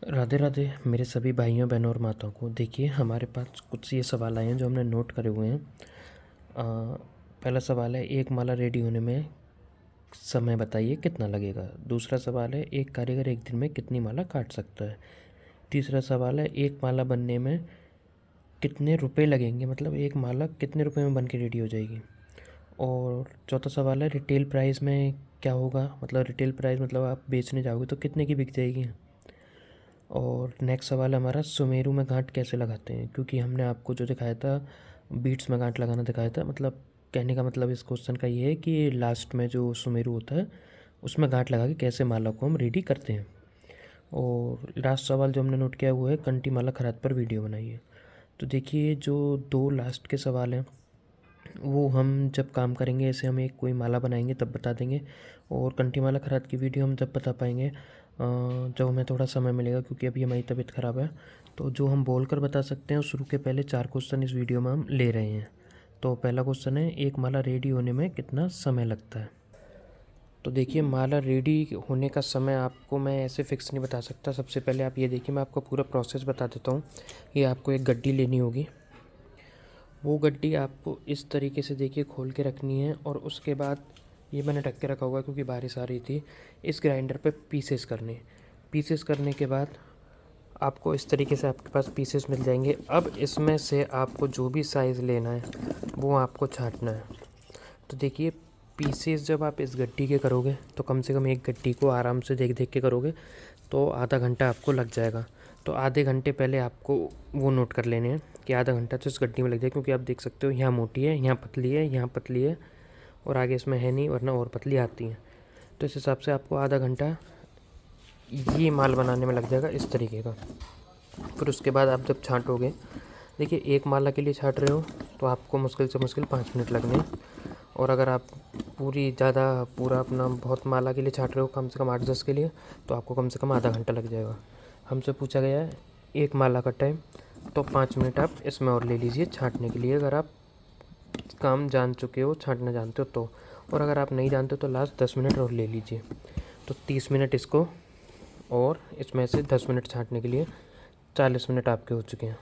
राधे राधे मेरे सभी भाइयों बहनों और माताओं को। देखिए, हमारे पास कुछ ये सवाल आए हैं जो हमने नोट करे हुए हैं। पहला सवाल है, एक माला रेडी होने में समय बताइए कितना लगेगा। दूसरा सवाल है, एक कारीगर एक दिन में कितनी माला काट सकता है। तीसरा सवाल है, एक माला बनने में कितने रुपए लगेंगे, मतलब एक माला कितने रुपए में बन के रेडी हो जाएगी। और चौथा सवाल है, रिटेल प्राइस में क्या होगा, मतलब रिटेल प्राइस मतलब आप बेचने जाओगे तो कितने की बिक जाएगी। और नेक्स्ट सवाल है हमारा, सुमेरु में गांठ कैसे लगाते हैं, क्योंकि हमने आपको जो दिखाया था बीट्स में गांठ लगाना दिखाया था। मतलब कहने का मतलब इस क्वेश्चन का ये है कि लास्ट में जो सुमेरु होता है उसमें गांठ लगा के कैसे माला को हम रेडी करते हैं। और लास्ट सवाल जो हमने नोट किया वो है, कंटी माला खराद पर वीडियो बनाइए। तो देखिए, जो दो लास्ट के सवाल हैं वो हम जब काम करेंगे, ऐसे हम एक कोई माला बनाएंगे तब बता देंगे। और कंठी माला खराद की वीडियो हम जब बता पाएंगे जब हमें थोड़ा समय मिलेगा, क्योंकि अभी हमारी तबीयत ख़राब है। तो जो हम बोल कर बता सकते हैं, शुरू के पहले 4 क्वेश्चन इस वीडियो में हम ले रहे हैं। तो पहला क्वेश्चन है, एक माला रेडी होने में कितना समय लगता है। तो देखिए, माला रेडी होने का समय आपको मैं ऐसे फ़िक्स नहीं बता सकता। सबसे पहले आप ये देखिए, मैं आपको पूरा प्रोसेस बता देता हूँ। ये आपको एक गड्डी लेनी होगी। वो गड्डी आपको इस तरीके से देखिए खोल के रखनी है, और उसके बाद ये मैंने ढक के रखा हुआ है क्योंकि बारिश आ रही थी। इस ग्राइंडर पे पीसेस करने, पीसेस करने के बाद आपको इस तरीके से आपके पास पीसेस मिल जाएंगे। अब इसमें से आपको जो भी साइज़ लेना है वो आपको छांटना है। तो देखिए, पीसेस जब आप इस गड्डी के करोगे तो कम से कम एक गड्डी को आराम से देख देख के करोगे तो आधा घंटा आपको लग जाएगा। तो आधे घंटे पहले आपको वो नोट कर लेने हैं कि आधा घंटा तो इस गड्डी में लग जाए, क्योंकि आप देख सकते हो यहाँ मोटी है, यहाँ पतली है, यहाँ पतली है, और आगे इसमें है नहीं, वरना और पतली आती हैं। तो इस हिसाब से आपको आधा घंटा ये माल बनाने में लग जाएगा इस तरीके का। फिर उसके बाद आप जब छांटोगे, देखिए एक माला के लिए छांट रहे हो तो आपको मुश्किल से मुश्किल 5 मिनट लगने हैं। और अगर आप पूरा अपना बहुत माला के लिए छांट रहे हो, कम से कम 8-10 के लिए, तो आपको कम से कम आधा घंटा लग जाएगा। हमसे पूछा गया है एक माला का टाइम, तो 5 मिनट आप इसमें और ले लीजिए छांटने के लिए, अगर आप काम जान चुके हो, छांटना जानते हो तो। और अगर आप नहीं जानते तो लास्ट 10 मिनट और ले लीजिए। तो 30 मिनट इसको, और इसमें से 10 मिनट छांटने के लिए 40 मिनट आपके हो चुके हैं।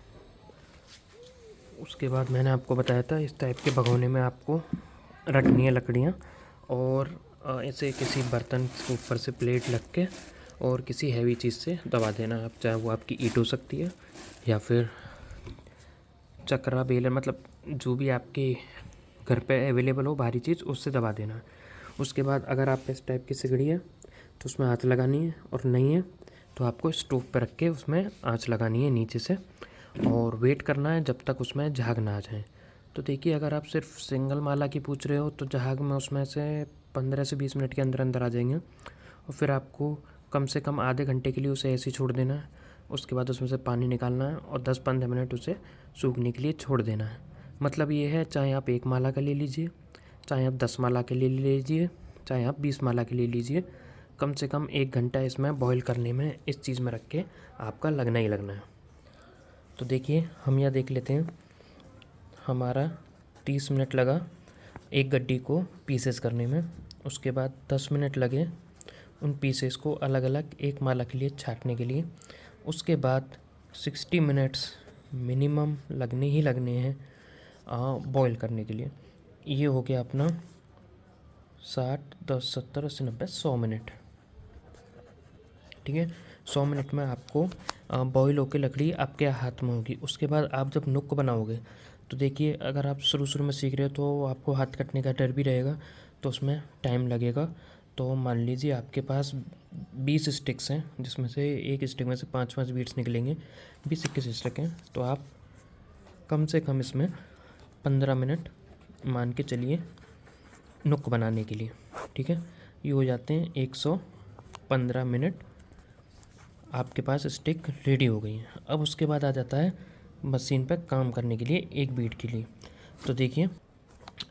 उसके बाद मैंने आपको बताया था इस टाइप के भगोने में आपको रखनी है लकड़ियाँ, और ऐसे किसी बर्तन के ऊपर से प्लेट लग के और किसी हैवी चीज़ से दबा देना। आप चाहे वो आपकी ईंट हो सकती है या फिर चक्रा बेलन, मतलब जो भी आपके घर पे अवेलेबल हो भारी चीज़, उससे दबा देना। उसके बाद अगर आप इस टाइप की सिगड़ी है तो उसमें हाथ लगानी है, और नहीं है तो आपको स्टोव पर रख के उसमें आँच लगानी है नीचे से, और वेट करना है जब तक उसमें झाग ना आ जाए। तो देखिए, अगर आप सिर्फ सिंगल माला की पूछ रहे हो तो झाग में उसमें से 15 से 20 मिनट के अंदर अंदर आ जाएंगे। और फिर आपको कम से कम आधे घंटे के लिए उसे ऐसे ही छोड़ देना है। उसके बाद उसमें से पानी निकालना है और 10-15 मिनट उसे सूखने के लिए छोड़ देना है। मतलब ये है, चाहे आप एक माला का ले लीजिए, चाहे आप 10 माला के ले लीजिए, चाहे आप 20 माला के ले लीजिए, कम से कम 1 घंटा इसमें बॉईल करने में, इस चीज़ में रख के आपका लगना ही लगना है। तो देखिए, हम यहाँ देख लेते हैं, हमारा 30 मिनट लगा एक गड्डी को पीसेस करने में। उसके बाद 10 मिनट लगे उन पीसेस को अलग अलग एक माला के लिए छाँटने के लिए। उसके बाद 60 मिनट्स मिनिमम लगने ही लगने हैं बॉईल करने के लिए। ये हो गया अपना 60, 10, 70, 80, 90, 100 मिनट। ठीक है, 100 मिनट में आपको बॉईल होकर लकड़ी आपके हाथ में होगी। उसके बाद आप जब नुक बनाओगे तो देखिए, अगर आप शुरू शुरू में सीख रहे हो तो आपको हाथ कटने का डर भी रहेगा, तो उसमें टाइम लगेगा। तो मान लीजिए आपके पास 20 स्टिक्स हैं, जिसमें से एक स्टिक में से 5-5 बीट्स निकलेंगे, 20-21 स्टिक हैं, तो आप कम से कम इसमें 15 मिनट मान के चलिए नुक बनाने के लिए। ठीक है, ये हो जाते हैं 115 मिनट, आपके पास स्टिक रेडी हो गई है। अब उसके बाद आ जाता है मशीन पर काम करने के लिए एक बीट के लिए। तो देखिए,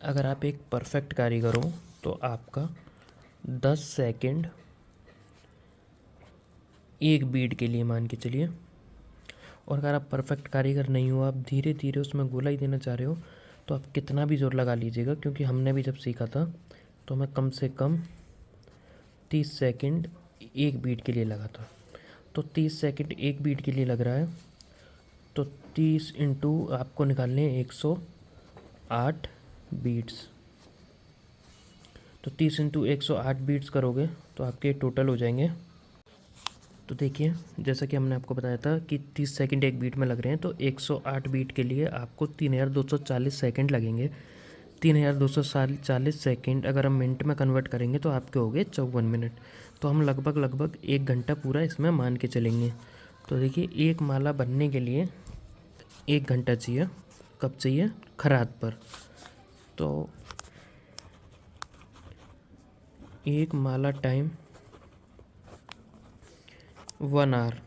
अगर आप एक परफेक्ट कारीगर हो तो आपका 10 सेकंड एक बीट के लिए मान के चलिए। और अगर आप परफेक्ट कारीगर नहीं हो, आप धीरे धीरे उसमें गोला ही देना चाह रहे हो, तो आप कितना भी ज़ोर लगा लीजिएगा, क्योंकि हमने भी जब सीखा था तो मैं कम से कम 30 सेकंड एक बीट के लिए लगा था। तो 30 सेकंड एक बीट के लिए लग रहा है। तो 30 इंटू आपको निकालने हैं 108 बीट्स। तो 30 इंटू 108 बीट्स करोगे तो आपके टोटल हो जाएंगे। तो देखिए, जैसा कि हमने आपको बताया था कि 30 सेकंड एक बीट में लग रहे हैं, तो 108 बीट के लिए आपको 3240 सेकंड लगेंगे। 3240 सेकंड अगर हम मिनट में कन्वर्ट करेंगे तो आपके हो गए 54 मिनट। तो हम लगभग 1 घंटा पूरा इसमें मान के चलेंगे। तो देखिए, एक माला बनने के लिए 1 घंटा चाहिए। कब चाहिए? खराद पर। तो एक माला टाइम 1 आवर।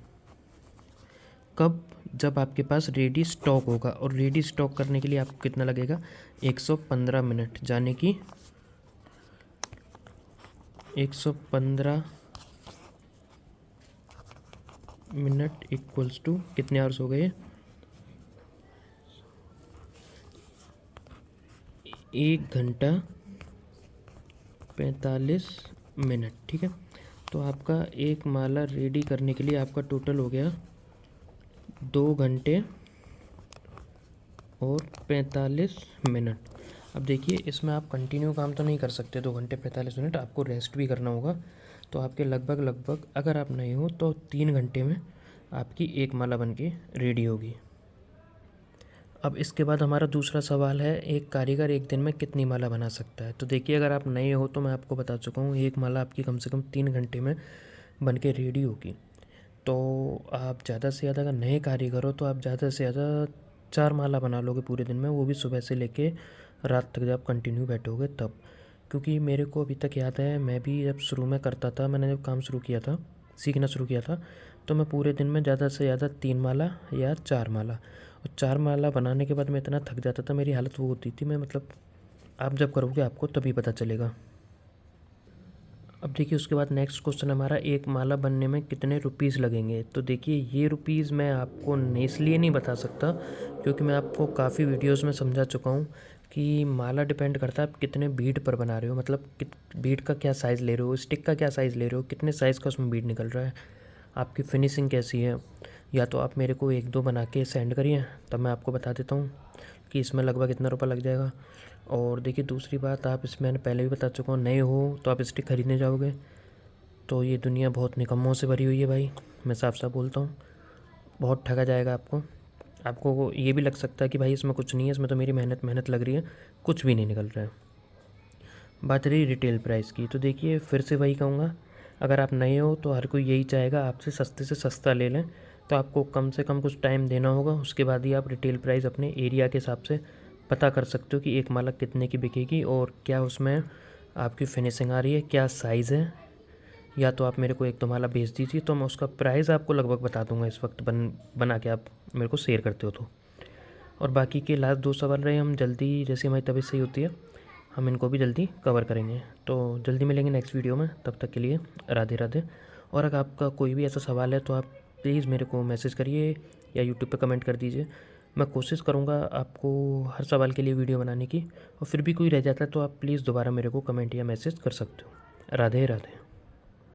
कब? जब आपके पास रेडी स्टॉक होगा। और रेडी स्टॉक करने के लिए आपको कितना लगेगा? 115 मिनट, यानी कि 115 मिनट इक्वल्स टू कितने आवर्स हो गए? 1 घंटा 45 मिनट। ठीक है, तो आपका एक माला रेडी करने के लिए आपका टोटल हो गया 2 घंटे और 45 मिनट। अब देखिए, इसमें आप कंटिन्यू काम तो नहीं कर सकते 2 घंटे 45 मिनट, आपको रेस्ट भी करना होगा। तो आपके लगभग अगर आप नहीं हो तो 3 घंटे में आपकी एक माला बन के रेडी होगी। अब इसके बाद हमारा दूसरा सवाल है, एक कारीगर एक दिन में कितनी माला बना सकता है? तो देखिए, अगर आप नए हो तो मैं आपको बता चुका हूँ, एक माला आपकी कम से कम 3 घंटे में बन के रेडी होगी। तो आप ज़्यादा से ज़्यादा, अगर नए कारीगर हो तो आप ज़्यादा से ज़्यादा 4 माला बना लोगे पूरे दिन में, वो भी सुबह से लेके रात तक जब कंटिन्यू बैठोगे तब। क्योंकि मेरे को अभी तक याद है, मैं भी जब शुरू में करता था, मैंने जब काम शुरू किया था, सीखना शुरू किया था, तो मैं पूरे दिन में ज़्यादा से ज़्यादा 3 माला या 4 माला, और 4 माला बनाने के बाद मैं इतना थक जाता था, मेरी हालत वो होती थी, मैं मतलब आप जब करोगे आपको तभी पता चलेगा। अब देखिए, उसके बाद नेक्स्ट क्वेश्चन हमारा, एक माला बनने में कितने रुपीज़ लगेंगे? तो देखिए, ये रुपीज़ मैं आपको इसलिए नहीं बता सकता क्योंकि मैं आपको काफ़ी वीडियोस में समझा चुका हूँ कि माला डिपेंड करता है आप कितने बीट पर बना रहे हो, मतलब बीट का क्या साइज़ ले रहे हो, स्टिक का क्या साइज़ ले रहे हो, कितने साइज़ का उसमें बीट निकल रहा है, आपकी फिनिशिंग कैसी है। या तो आप मेरे को 1-2 बना के सेंड करिए, तब मैं आपको बता देता हूँ कि इसमें लगभग इतना रुपया लग जाएगा। और देखिए, दूसरी बात, आप इसमें मैंने पहले भी बता चुका हूँ, नए हो तो आप स्टिक खरीदने जाओगे तो ये दुनिया बहुत निकम्मों से भरी हुई है भाई, मैं साफ साफ बोलता हूँ। बहुत ठगा जाएगा आपको ये भी लग सकता है कि भाई इसमें कुछ नहीं है, इसमें तो मेरी मेहनत लग रही है, कुछ भी नहीं निकल रहा है। बात रही रिटेल प्राइस की, तो देखिए फिर से वही कहूँगा, अगर आप नए हो तो हर कोई यही चाहेगा आपसे सस्ते से सस्ता ले लें, तो आपको कम से कम कुछ टाइम देना होगा, उसके बाद ही आप रिटेल प्राइस अपने एरिया के हिसाब से पता कर सकते हो कि एक माला कितने की बिकेगी और क्या उसमें आपकी फिनिशिंग आ रही है, क्या साइज़ है। या तो आप मेरे को 1-2 माला भेज दीजिए तो मैं उसका प्राइस आपको लगभग बता दूंगा इस वक्त बना के आप मेरे को शेयर करते हो तो। और बाकी के लास्ट 2 सवाल रहे, हम जल्दी, जैसे हमारी तबीयत सही होती है हम इनको भी जल्दी कवर करेंगे। तो जल्दी मिलेंगे नेक्स्ट वीडियो में, तब तक के लिए राधे राधे। और अगर आपका कोई भी ऐसा सवाल है तो आप प्लीज़ मेरे को मैसेज करिए या यूट्यूब पे कमेंट कर दीजिए, मैं कोशिश करूँगा आपको हर सवाल के लिए वीडियो बनाने की। और फिर भी कोई रह जाता है तो आप प्लीज़ दोबारा मेरे को कमेंट या मैसेज कर सकते हो। राधे राधे।